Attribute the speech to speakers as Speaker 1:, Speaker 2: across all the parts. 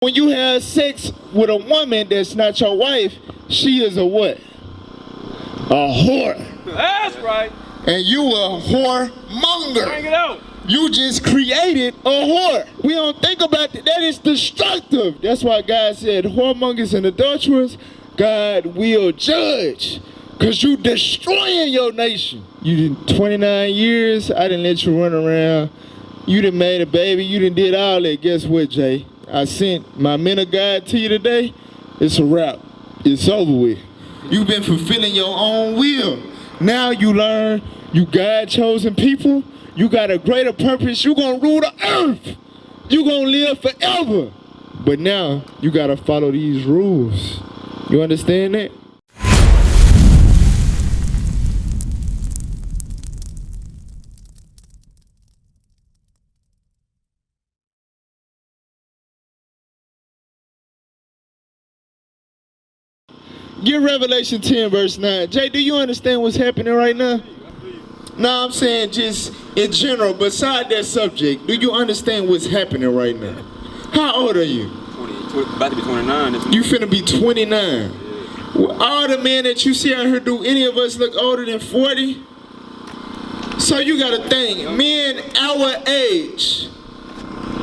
Speaker 1: When you have sex with a woman that's not your wife, she is a what? A whore.
Speaker 2: That's right.
Speaker 1: And you a whoremonger.
Speaker 2: Bring it out.
Speaker 1: You just created a whore. We don't think about that. That is destructive. That's why God said, whoremongers and adulterers, God will judge. Because you destroying your nation. You did 29 years, I didn't let you run around. You done made a baby, you done did all that. Guess what, Jay? I sent my men of God to you today. It's a wrap. It's over with. You've been fulfilling your own will. Now you learn you God-chosen people. You got a greater purpose. You're going to rule the earth. You're going to live forever. But now you got to follow these rules. You understand that? Get Revelation 10 verse 9. Jay, do you understand what's happening right now? No, I'm saying just in general, beside that subject, do you understand what's happening right now? How old are you?
Speaker 2: 20, about to be 29.
Speaker 1: You finna be 29. Yeah. All the men that you see out here, do any of us look older than 40? So you gotta think, men our age,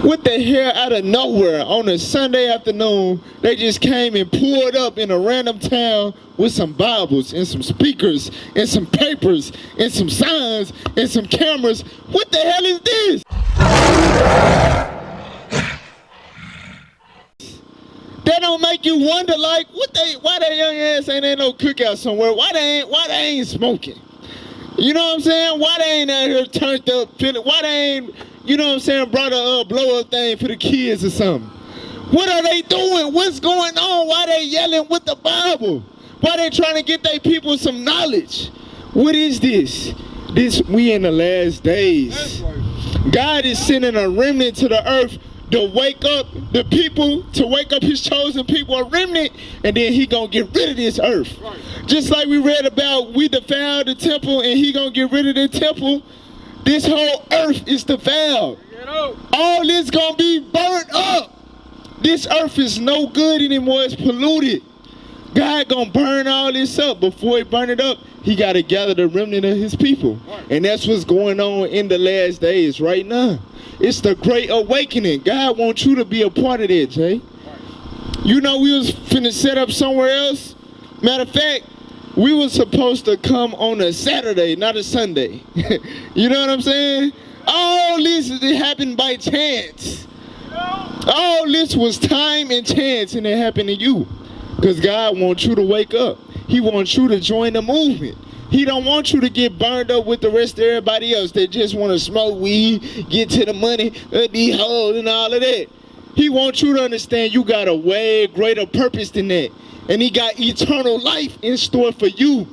Speaker 1: what the hell, out of nowhere on a Sunday afternoon, they just came and pulled up in a random town with some Bibles and some speakers and some papers and some signs and some cameras. What the hell is this? That don't make you wonder, like, why that young ass ain't at no cookout somewhere? Why they ain't smoking? You know what I'm saying? Why they ain't out here turned up? Why they ain't, you know what I'm saying, brought a blow-up thing for the kids or something? What are they doing? What's going on? Why they yelling with the Bible? Why they trying to get their people some knowledge? What is this? We in the last days. God is sending a remnant to the earth to wake up the people, to wake up his chosen people, a remnant, and then he gonna get rid of this earth. Just like we read about, we defiled the temple and he gonna get rid of the temple. This whole earth is defiled. All this gonna be burnt up. This earth is no good anymore, it's polluted. God gonna burn all this up. Before he burn it up, he gotta gather the remnant of his people. And that's what's going on in the last days right now. It's the great awakening. God wants you to be a part of that, Jay. You know we was finna set up somewhere else. Matter of fact, we was supposed to come on a Saturday, not a Sunday. You know what I'm saying? All this happened by chance. All this was time and chance, and it happened to you. Because God wants you to wake up. He wants you to join the movement. He don't want you to get burned up with the rest of everybody else that just want to smoke weed, get to the money, be hoes and all of that. He wants you to understand you got a way greater purpose than that. And he got eternal life in store for you.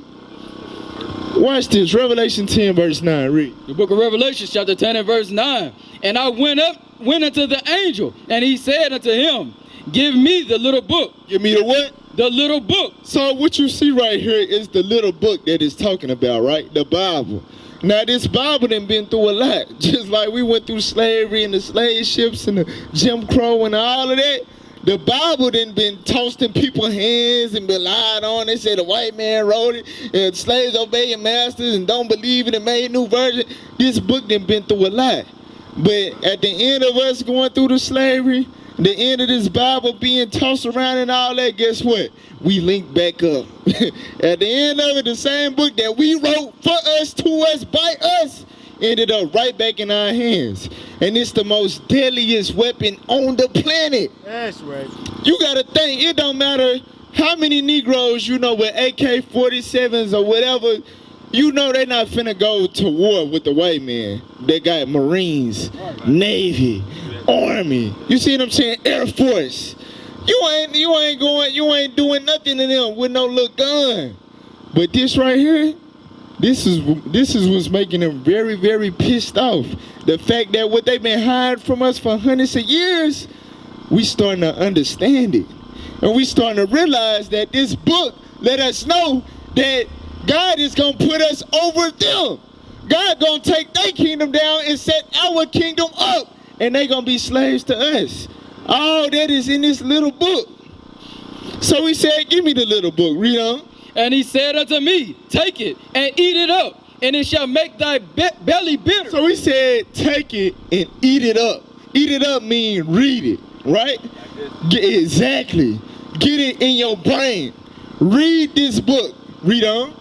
Speaker 1: Watch this, Revelation 10 verse 9, read.
Speaker 3: The book of Revelation chapter 10 and verse 9. And I went unto the angel, and he said unto him, give me the little book.
Speaker 1: Give me the what?
Speaker 3: The little book.
Speaker 1: So what you see right here is the little book that it's talking about, right? The Bible. Now this Bible done been through a lot. Just like we went through slavery and the slave ships and the Jim Crow and all of that. The Bible done been tossed in people's hands and been lied on. They said the white man wrote it, and slaves obey your masters and don't believe it and made a new version. This book done been through a lot. But at the end of us going through the slavery, the end of this Bible being tossed around and all that, guess what? We link back up. At the end of it, the same book that we wrote for us, to us, by us, ended up right back in our hands. And it's the most deadliest weapon on the planet.
Speaker 4: That's right.
Speaker 1: You gotta think, it don't matter how many Negroes you know with AK-47s or whatever, you know they not finna go to war with the white man. They got Marines, Navy, Army. You see what I'm saying? Air Force. You ain't doing nothing to them with no little gun. But this right here, this is what's making them very, very pissed off. The fact that what they've been hiding from us for hundreds of years, we starting to understand it. And we starting to realize that this book let us know that God is gonna put us over them. God gonna take their kingdom down and set our kingdom up. And they gonna be slaves to us. All that is in this little book. So he said, give me the little book. Read on.
Speaker 3: And he said unto me, take it and eat it up, and it shall make thy belly bitter.
Speaker 1: So he said, take it and eat it up. Eat it up means read it, right? Exactly. Get it in your brain. Read this book. Read on.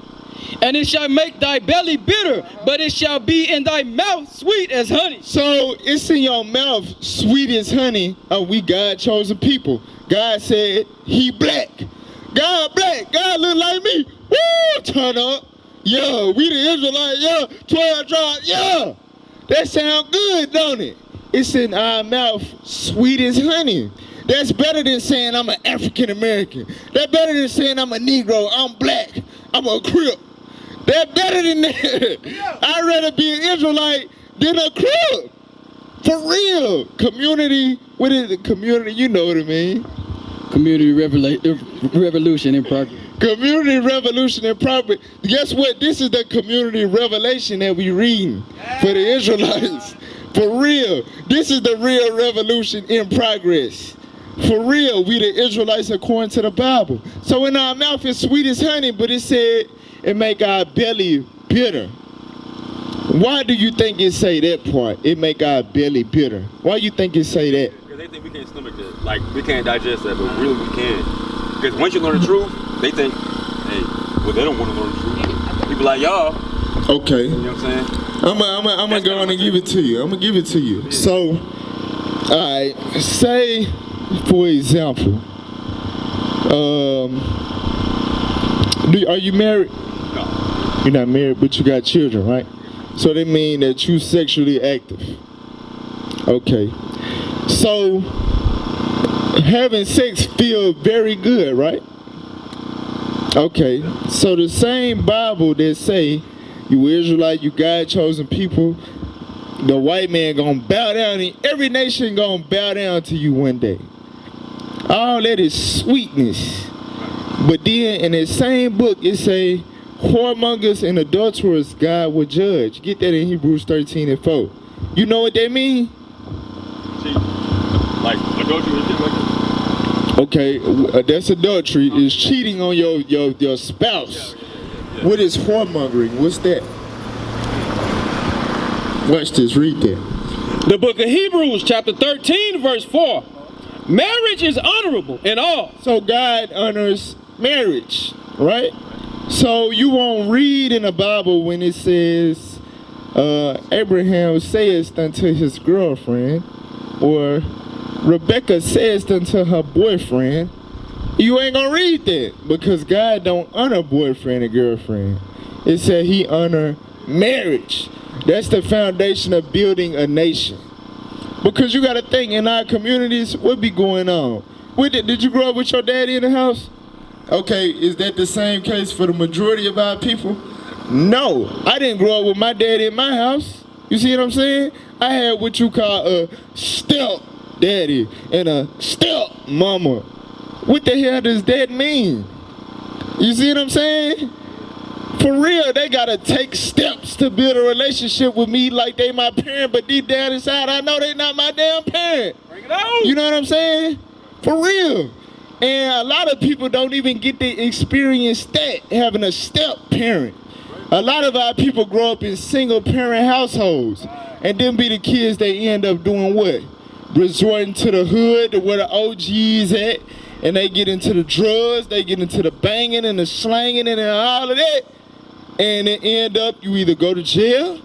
Speaker 3: And it shall make thy belly bitter, but it shall be in thy mouth sweet as honey.
Speaker 1: So it's in your mouth sweet as honey. We God chosen people. God said he black. God black. God look like me. Woo! Turn up. Yeah, we the Israelites. Yeah, 12 tribes. Yeah. That sound good, don't it? It's in our mouth sweet as honey. That's better than saying I'm an African American. That's better than saying I'm a Negro. I'm black. I'm a Crip. That's better than that. I'd rather be an Israelite than a Crip. For real. Community. What is it? Community. You know what I mean.
Speaker 3: Community revolution in progress.
Speaker 1: Community revolution in progress. Guess what? This is the community revelation that we reading for the Israelites. For real. This is the real revolution in progress. For real. We the Israelites according to the Bible. So in our mouth it's sweet as honey, but it said it make our belly bitter. Why do you think it say that part? It make our belly bitter. Why you think it say that?
Speaker 2: Because they think we can't stomach that. Like, we can't digest that, but really we can. Because once you learn the truth, they think, hey, well, they don't want to learn the truth. People like y'all.
Speaker 1: Okay.
Speaker 2: You know what I'm saying?
Speaker 1: I'm gonna go on and give it to you. I'm gonna give it to you.
Speaker 2: Yeah.
Speaker 1: So, alright, say for example, are you married?
Speaker 2: No.
Speaker 1: You're not married, but you got children, right? So that mean that you sexually active. Okay. So having sex feel very good, right? Okay. So the same Bible that say you Israelite, you God chosen people, the white man gonna bow down, and every nation gonna bow down to you one day. All that is sweetness. But then in that same book it say whoremongers and adulterers God will judge. Get that in Hebrews 13:4. You know what that mean?
Speaker 2: Like adultery and shit like that.
Speaker 1: Okay, that's adultery. Is cheating on your spouse.
Speaker 2: Yeah.
Speaker 1: What is whoremongering? What's that? Watch this. Read that.
Speaker 4: The book of Hebrews, chapter 13, verse 4. Marriage is honorable in all.
Speaker 1: So God honors marriage, right? So you won't read in the Bible when it says Abraham says unto his girlfriend, or Rebecca says unto her boyfriend. You ain't gonna read that because God don't honor boyfriend and girlfriend. It said he honor marriage. That's the foundation of building a nation. Because you gotta think, in our communities, what be going on? Did you grow up with your daddy in the house? Okay, is that the same case for the majority of our people? No, I didn't grow up with my daddy in my house. You see what I'm saying? I had what you call a step daddy and a step mama. What the hell does that mean? You see what I'm saying? For real, they gotta take steps to build a relationship with me like they my parent, but deep down inside, I know they not my damn parent.
Speaker 4: Bring it out.
Speaker 1: You know what I'm saying? For real. And a lot of people don't even get to experience that, having a step parent. A lot of our people grow up in single parent households, and then be the kids they end up doing what? Resorting to the hood, to where the OGs at, and they get into the drugs, they get into the banging and the slanging and all of that. And it end up, you either go to jail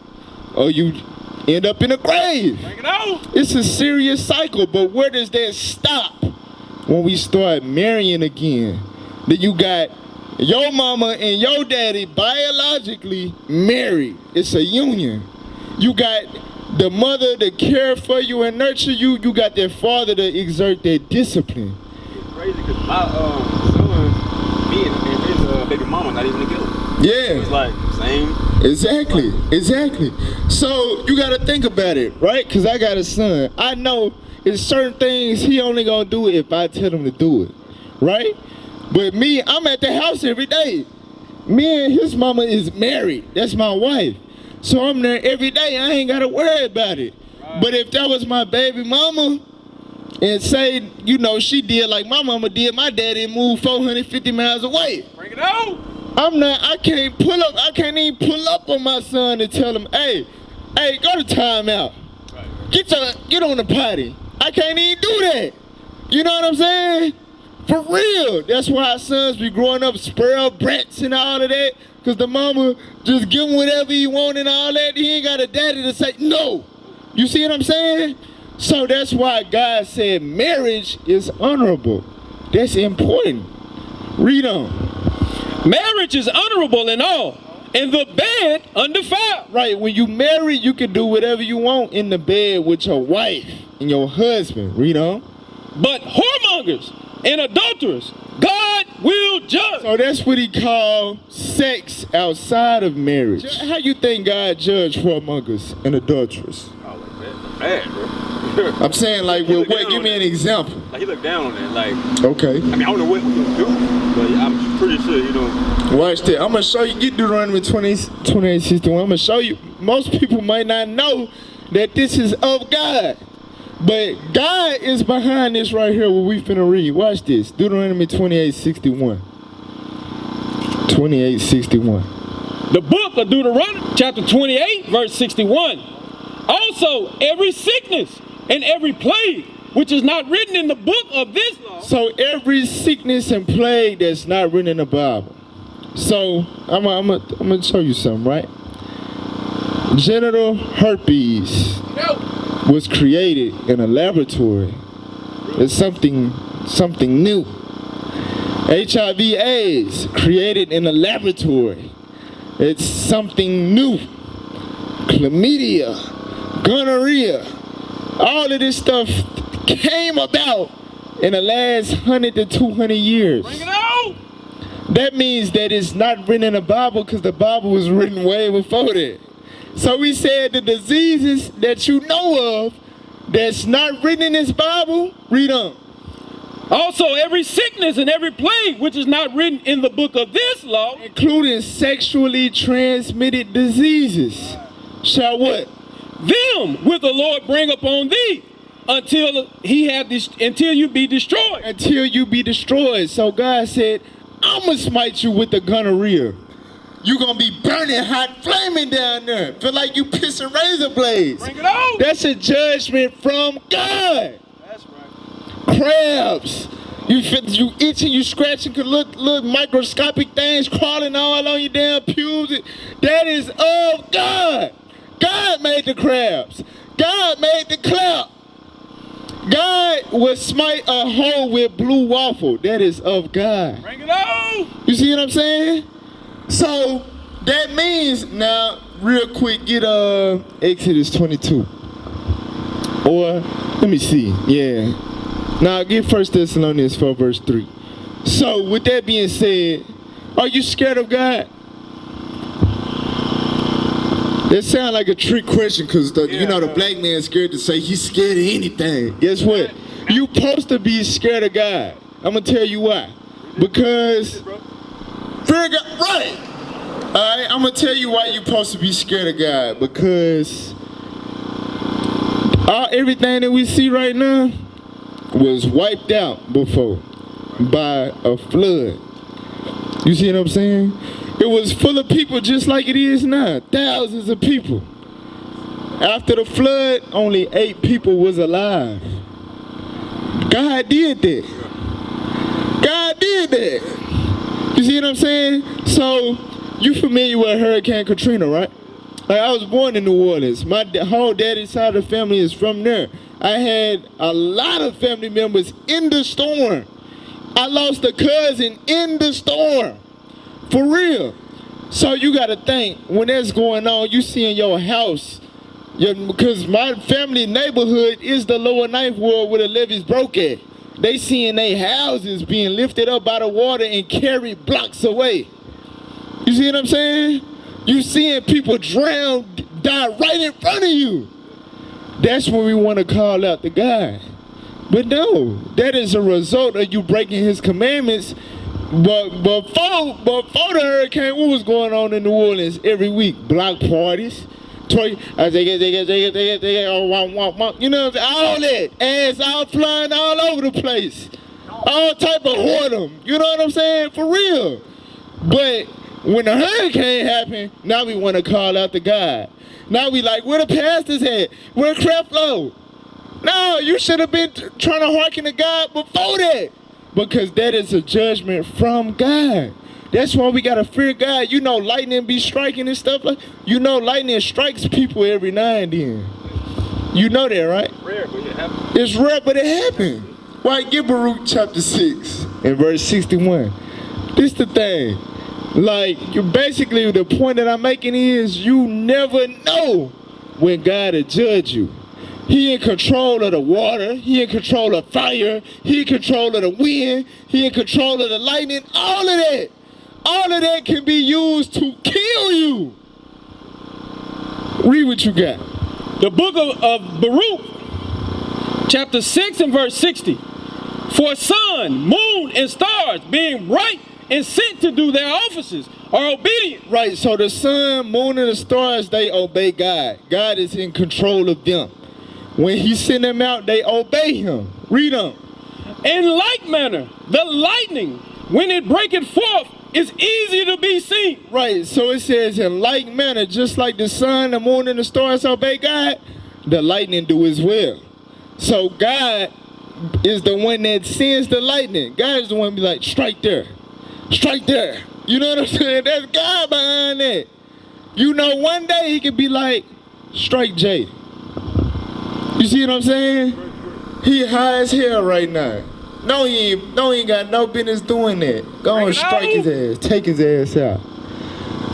Speaker 1: or you end up in a grave.
Speaker 4: Bring it out.
Speaker 1: It's a serious cycle, but where does that stop? When we start marrying again. Then you got your mama and your daddy biologically married. It's a union. You got the mother to care for you and nurture you. You got that father to exert that discipline.
Speaker 2: It's crazy because my son, me and his baby mama not even together.
Speaker 1: Yeah.
Speaker 2: It's like same.
Speaker 1: Exactly. So you got to think about it, right? Because I got a son. I know it's certain things he only gonna do if I tell him to do it, right? But me, I'm at the house every day. Me and his mama is married. That's my wife. So I'm there every day. I ain't gotta worry about it. Right. But if that was my baby mama, and say, you know, she did like my mama did, my daddy moved 450 miles away.
Speaker 4: Bring it out.
Speaker 1: I can't even pull up on my son and tell him, hey, go to timeout. Get on the potty. I can't even do that. You know what I'm saying? For real. That's why our sons be growing up spoiled brats and all of that. Because the mama just give him whatever he want and all that. He ain't got a daddy to say no. You see what I'm saying? So that's why God said marriage is honorable. That's important. Read on.
Speaker 4: Marriage is honorable in all, and the bed undefiled.
Speaker 1: Right, when you marry, you can do whatever you want in the bed with your wife and your husband. Read on.
Speaker 4: But whoremongers and adulterers, God will judge.
Speaker 1: So that's what he called sex outside of marriage. How you think God judged whoremongers and adulterers?
Speaker 2: Oh, like that. Bad, bro.
Speaker 1: I'm saying, like,
Speaker 2: He
Speaker 1: well,
Speaker 2: looked
Speaker 1: wait,
Speaker 2: down
Speaker 1: give
Speaker 2: on
Speaker 1: me
Speaker 2: that.
Speaker 1: an example.
Speaker 2: Like, he looked down on that. Like,
Speaker 1: Okay.
Speaker 2: I mean, I don't know what we can do, but I'm pretty sure, you know.
Speaker 1: Watch that. I'm going to show you. Get Deuteronomy 28:61. I'm going to show you. Most people might not know that this is of God. But God is behind this right here, what we finna read. Watch this. Deuteronomy 28:61. 28:61.
Speaker 4: The book of Deuteronomy, chapter 28, verse 61. Also, every sickness and every plague, which is not written in the book of this law.
Speaker 1: So every sickness and plague that's not written in the Bible. So I'm gonna show you something, right? Genital herpes was created in a laboratory. It's something new. HIV/AIDS created in a laboratory. It's something new. Chlamydia, gonorrhea, all of this stuff came about in the last 100 to 200 years.
Speaker 4: Bring it out.
Speaker 1: That means that it's not written in the Bible because the Bible was written way before that. So we said the diseases that you know of that's not written in this Bible, read on.
Speaker 4: Also, every sickness and every plague, which is not written in the book of this law,
Speaker 1: Including sexually transmitted diseases. Shall what?
Speaker 4: them will the Lord bring upon thee until you be destroyed.
Speaker 1: Until you be destroyed. So God said, I'm going to smite you with the gonorrhea. You're going to be burning hot, flaming down there. Feel like you pissing razor blades.
Speaker 4: Bring it out.
Speaker 1: That's a judgment from God.
Speaker 4: That's right.
Speaker 1: Crabs. You itching, you scratching, little microscopic things crawling all on your damn pubes. That is of God. God made the crabs. God made the clap. God will smite a hole with blue waffle. That is of God.
Speaker 4: Bring it out.
Speaker 1: You see what I'm saying? So that means, now real quick, get Exodus 22. Or let me see. Yeah. Now get 1 Thessalonians 4 verse 3. So with that being said, are you scared of God? That sounds like a trick question because you know the black man's scared to say he's scared of anything. Guess what? You supposed to be scared of God. I'm gonna tell you why. Because fear of God, right? All right, I'm gonna tell you why you supposed to be scared of God. Because everything that we see right now was wiped out before by a flood. You see what I'm saying? It was full of people just like it is now. Thousands of people. After the flood, only 8 people was alive. God did that. God did that. You see what I'm saying? So, you familiar with Hurricane Katrina, right? Like, I was born in New Orleans. My whole daddy's side of the family is from there. I had a lot of family members in the storm. I lost a cousin in the storm. For real. So you gotta think, when that's going on, you see in your house, because my family neighborhood is the lower ninth ward where the levees broke at. They seeing their houses being lifted up by the water and carried blocks away. You see what I'm saying? You seeing people drown, die right in front of you. That's when we want to call out to God. But no, that is a result of you breaking his commandments. But before the hurricane, what was going on in New Orleans every week? Block parties, twerk, you know what I'm saying? All that, ass out flying all over the place. All type of whoredom, you know what I'm saying? For real. But when the hurricane happened, now we want to call out to God. Now we like, where the pastors at? Where Creflo? No, you should have been trying to hearken to God before that. Because that is a judgment from God. That's why we gotta fear God. You know lightning be striking and stuff like. You know lightning strikes people every now and then. You know that, right?
Speaker 2: Rare, but it happens.
Speaker 1: It's rare, but it happened. Why, get Baruch chapter 6 and verse 61. This the thing. Like, you basically, the point that I'm making is you never know when God will judge you. He in control of the water. He in control of fire. He in control of the wind. He in control of the lightning. All of that. All of that can be used to kill you. Read what you got.
Speaker 4: The book of Baruch, chapter 6 and verse 60. For sun, moon, and stars, being bright and sent to do their offices, are obedient.
Speaker 1: Right, so the sun, moon, and the stars, they obey God. God is in control of them. When he sent them out, they obey him. Read on.
Speaker 4: In like manner, the lightning, when it breaketh forth, is easy to be seen.
Speaker 1: Right, so it says in like manner, just like the sun, the moon, and the stars obey God, the lightning do as well. So God is the one that sends the lightning. God is the one be like, strike there. Strike there. You know what I'm saying? That's God behind that. You know, one day he could be like, strike Jay. You see what I'm saying? He high as hell right now. No, he ain't got no business doing that. Go and strike his ass. Take his ass out.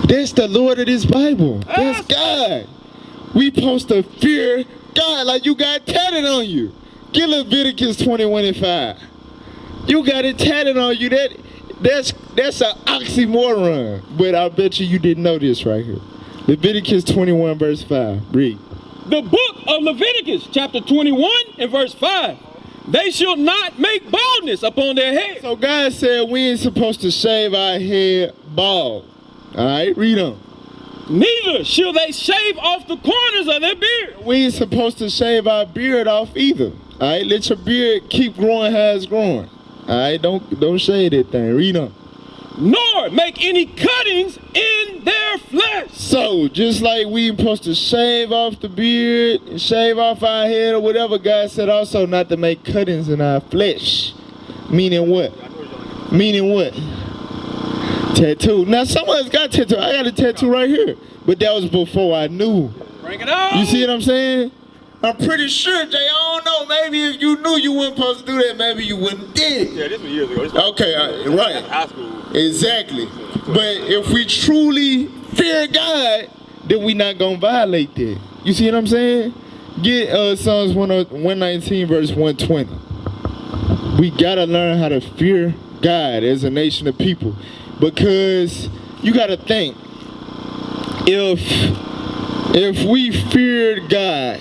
Speaker 1: That's the Lord of this Bible. That's God. We supposed to fear God like you got tatted on you. Get Leviticus 21 and 5. You got it tatted on you. That's an oxymoron. But I bet you didn't know this right here. Leviticus 21 verse 5. Read.
Speaker 4: The book of Leviticus, chapter 21 and verse 5. They shall not make baldness upon their head.
Speaker 1: So God said we ain't supposed to shave our head bald. All right, read on.
Speaker 4: Neither shall they shave off the corners of their beard.
Speaker 1: We ain't supposed to shave our beard off either. All right, let your beard keep growing how it's growing. All right, don't shave that thing. Read on.
Speaker 4: Nor make any cuttings in their flesh.
Speaker 1: So, just like we supposed to shave off the beard, and shave off our head or whatever, God said also not to make cuttings in our flesh. Meaning what? Meaning what? Tattoo. Now, some of us got tattoo. I got a tattoo right here. But that was before I knew.
Speaker 4: Bring it on.
Speaker 1: You see what I'm saying? I'm pretty sure, Jay, I don't know. Maybe if you knew you weren't supposed to do that, maybe you wouldn't did it.
Speaker 2: Yeah, this was years ago.
Speaker 1: Okay, right.
Speaker 2: High school.
Speaker 1: Exactly. But if we truly fear God, then we not gonna violate that. You see what I'm saying? Get Psalms 119 verse 120. We gotta learn how to fear God as a nation of people, because you gotta think, if we feared God,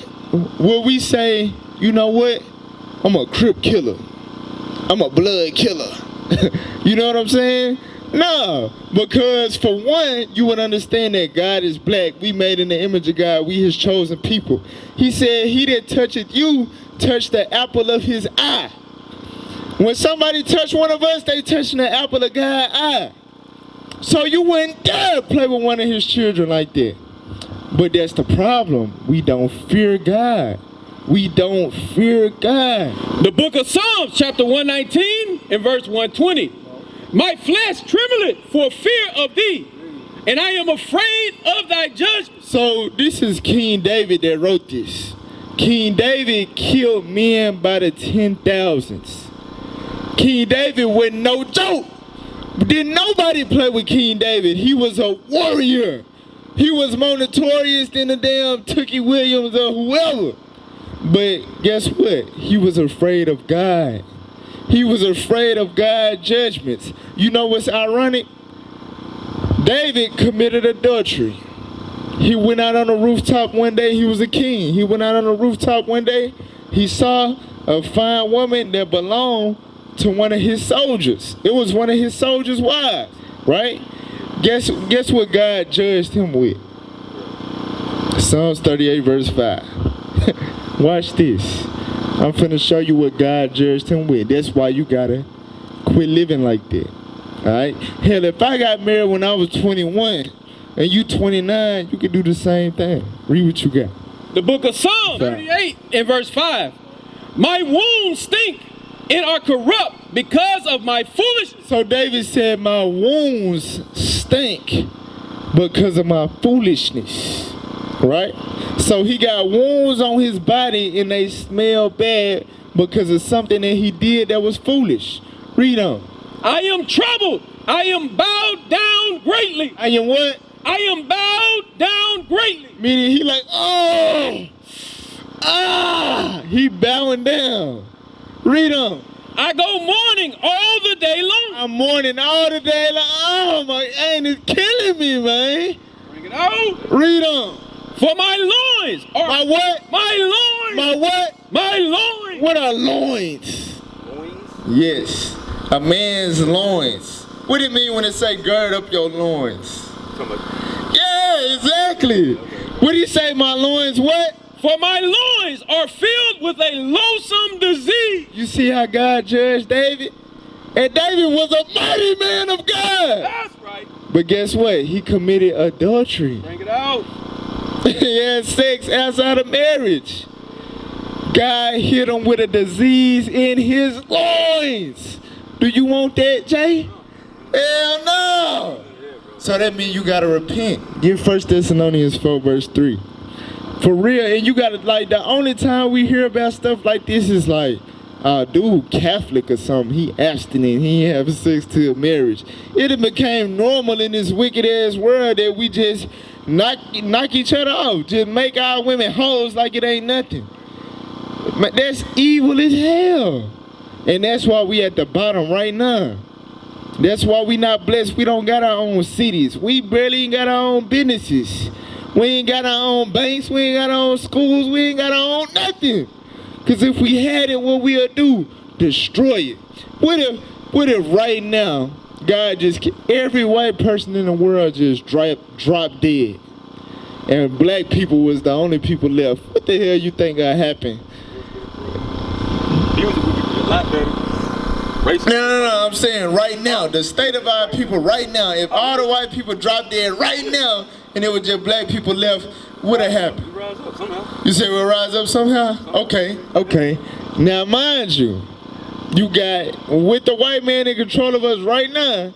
Speaker 1: will we say, you know what? I'm a crip killer. I'm a blood killer. You know what I'm saying? No, because for one, you would understand that God is black. We made in the image of God. We his chosen people. He said, he that toucheth you, touch the apple of his eye. When somebody touch one of us, they touching the apple of God's eye. So you wouldn't dare play with one of his children like that. But that's the problem. We don't fear God. We don't fear God.
Speaker 4: The book of Psalms, chapter 119 and verse 120. My flesh trembleth for fear of thee, and I am afraid of thy judgment.
Speaker 1: So this is King David that wrote this. King David killed men by the 10,000s. King David was no joke. Didn't nobody play with King David. He was a warrior. He was more notorious than the damn Tookie Williams or whoever. But guess what? He was afraid of God. He was afraid of God's judgments. You know what's ironic? David committed adultery. He went out on the rooftop one day. He was a king. He went out on the rooftop one day. He saw a fine woman that belonged to one of his soldiers. It was one of his soldiers' wives, right? Guess what God judged him with? Psalms 38 verse 5. Watch this. I'm finna show you what God judged him with. That's why you gotta quit living like that. Alright? Hell, if I got married when I was 21 and you 29, you can do the same thing. Read what you got.
Speaker 4: The book of Psalms 38 and verse 5. My wounds stink and are corrupt because of my foolishness.
Speaker 1: So David said, my wounds stink because of my foolishness. Right? So he got wounds on his body and they smell bad because of something that he did that was foolish. Read on.
Speaker 4: I am troubled. I am bowed down greatly.
Speaker 1: I am what?
Speaker 4: I am bowed down greatly.
Speaker 1: Meaning he like, he bowing down. Read on.
Speaker 4: I go mourning all the day long.
Speaker 1: I'm mourning all the day long. Oh my, ain't it killing me, man?
Speaker 4: Bring it out.
Speaker 1: Read on.
Speaker 4: For my loins are...
Speaker 1: My what?
Speaker 4: My loins.
Speaker 1: My what?
Speaker 4: My loins.
Speaker 1: What are loins?
Speaker 2: Loins?
Speaker 1: Yes. A man's loins. What do it mean when it say gird up your loins? Yeah, exactly. What do you say, my loins what?
Speaker 4: For my loins are filled with a loathsome disease.
Speaker 1: You see how God judged David? And David was a mighty man of God.
Speaker 4: That's right.
Speaker 1: But guess what? He committed adultery.
Speaker 4: Bring it out.
Speaker 1: He had sex outside of marriage. God hit him with a disease in his loins. Do you want that, Jay? Hell no. So that means you gotta repent. Give 1 Thessalonians 4 verse 3. For real, and you gotta, like, the only time we hear about stuff like this is like, dude Catholic or something, he abstinent, he ain't having sex till marriage. It became normal in this wicked ass world that we just knock each other off, just make our women hoes like it ain't nothing. That's evil as hell. And that's why we at the bottom right now. That's why we not blessed. We don't got our own cities. We barely ain't got our own businesses. We ain't got our own banks. We ain't got our own schools. We ain't got our own nothing. Because if we had it, what we'll do? Destroy it. What if right now, God just, every white person in the world just drop dead, and black people was the only people left? What the hell you think gonna happen?
Speaker 2: He was a lot better.
Speaker 1: No, I'm saying right now, the state of our people right now, if all the white people dropped dead right now, and it was just black people left, what would have happened?
Speaker 2: We rise up somehow.
Speaker 1: You say we'll rise up somehow? Okay. Now mind you, you got, with the white man in control of us right now,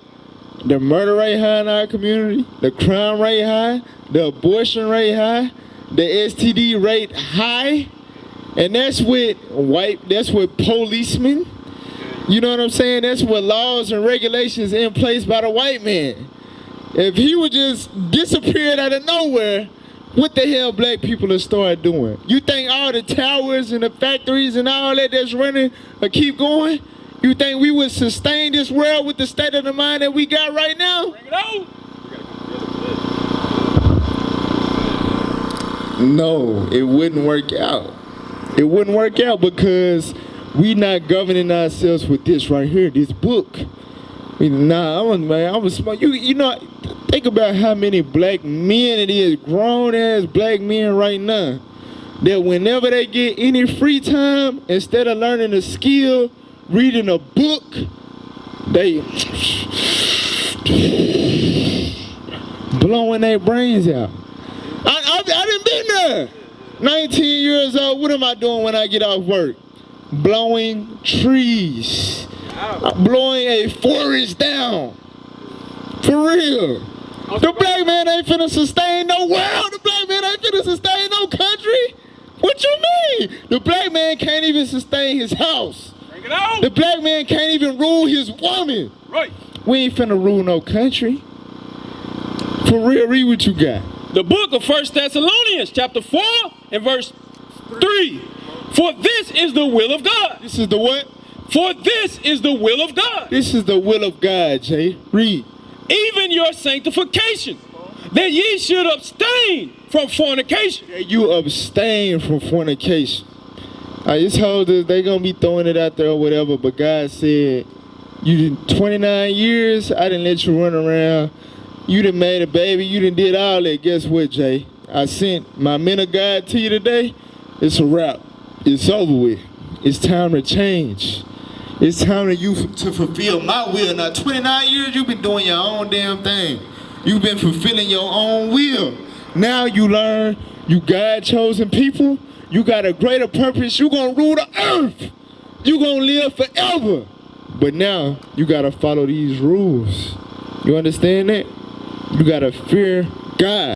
Speaker 1: the murder rate high in our community, the crime rate high, the abortion rate high, the STD rate high, and that's with policemen. You know what I'm saying? That's what laws and regulations in place by the white man. If he would just disappear out of nowhere, what the hell black people will start doing? You think all the towers and the factories and all that's running will keep going? You think we would sustain this world with the state of the mind that we got right now?
Speaker 4: Bring it out.
Speaker 1: No, it wouldn't work out. It wouldn't work out because we not governing ourselves with this right here, this book. You know, think about how many black men it is, grown ass black men right now, that whenever they get any free time, instead of learning a skill, reading a book, they blowing their brains out. I done been there. 19 years old, what am I doing when I get off work? Blowing trees. Blowing a forest down. For real. The black man ain't finna sustain no world. The black man ain't finna sustain no country. What you mean? The black man can't even sustain his house.
Speaker 4: Bring it out.
Speaker 1: The black man can't even rule his woman.
Speaker 4: Right.
Speaker 1: We ain't finna rule no country. For real, read what you got.
Speaker 4: The book of 1 Thessalonians chapter 4 and verse 3. For this is the will of God.
Speaker 1: This is the what?
Speaker 4: For this is the will of God.
Speaker 1: This is the will of God, Jay. Read.
Speaker 4: Even your sanctification, that ye should abstain from fornication.
Speaker 1: That you abstain from fornication. It's hoes, they gonna be throwing it out there or whatever, but God said, you did 29 years, I didn't let you run around. You done made a baby, you done did all that. Guess what, Jay? I sent my men of God to you today, it's a wrap. It's over with. It's time to change. It's time for you to fulfill my will. Now, 29 years you've been doing your own damn thing. You've been fulfilling your own will. Now you learn you God-chosen people. You got a greater purpose. You're going to rule the earth. You're going to live forever. But now you got to follow these rules. You understand that? You got to fear God.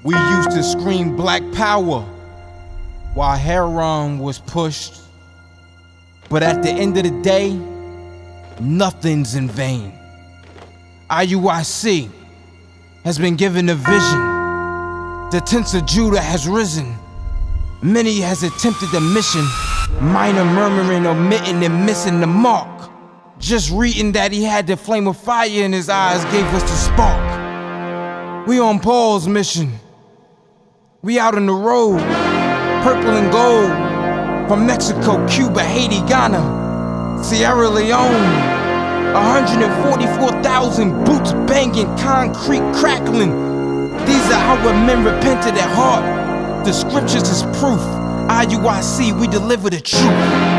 Speaker 5: We used to scream black power while heroin was pushed. But at the end of the day, nothing's in vain. IUIC has been given a vision. The tents of Judah has risen. Many has attempted the mission. Minor murmuring, omitting, and missing the mark. Just reading that he had the flame of fire in his eyes gave us the spark. We on Paul's mission. We out on the road, purple and gold. From Mexico, Cuba, Haiti, Ghana, Sierra Leone. 144,000 boots banging, concrete crackling. These are our men repented at heart. The scriptures is proof. IUIC, we deliver the truth.